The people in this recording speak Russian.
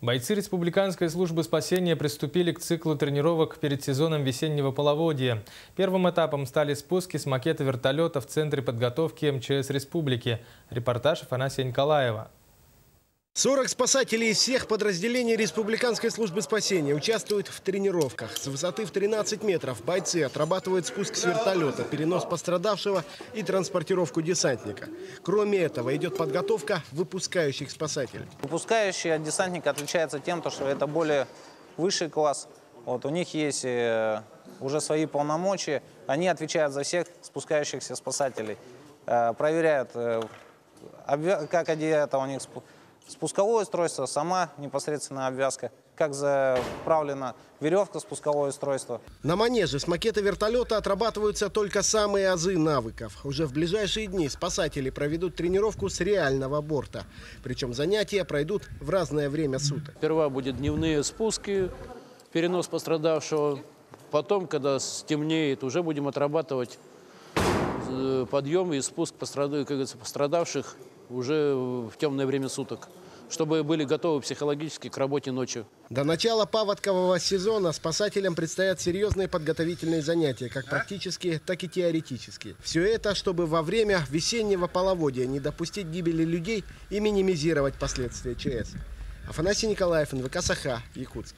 Бойцы Республиканской службы спасения приступили к циклу тренировок перед сезоном весеннего половодья. Первым этапом стали спуски с макета вертолета в Центре подготовки МЧС Республики. Репортаж Афанасия Николаева. 40 спасателей из всех подразделений Республиканской службы спасения участвуют в тренировках. С высоты в 13 метров бойцы отрабатывают спуск с вертолета, перенос пострадавшего и транспортировку десантника. Кроме этого, идет подготовка выпускающих спасателей. Выпускающий от десантника отличается тем, что это более высший класс. У них есть уже свои полномочия. Они отвечают за всех спускающихся спасателей. Проверяют, как одето у них спусковое устройство, сама непосредственно обвязка, как заправлена веревка, спусковое устройство. На манеже с макета вертолета отрабатываются только самые азы навыков. Уже в ближайшие дни спасатели проведут тренировку с реального борта. Причем занятия пройдут в разное время суток. Сперва будут дневные спуски, перенос пострадавшего. Потом, когда стемнеет, уже будем отрабатывать подъем и спуск пострадавших уже в темное время суток, чтобы были готовы психологически к работе ночью. До начала паводкового сезона спасателям предстоят серьезные подготовительные занятия, как практические, так и теоретические. Все это, чтобы во время весеннего половодья не допустить гибели людей и минимизировать последствия ЧС. Афанасий Николаев, НВК «Саха», Якутск.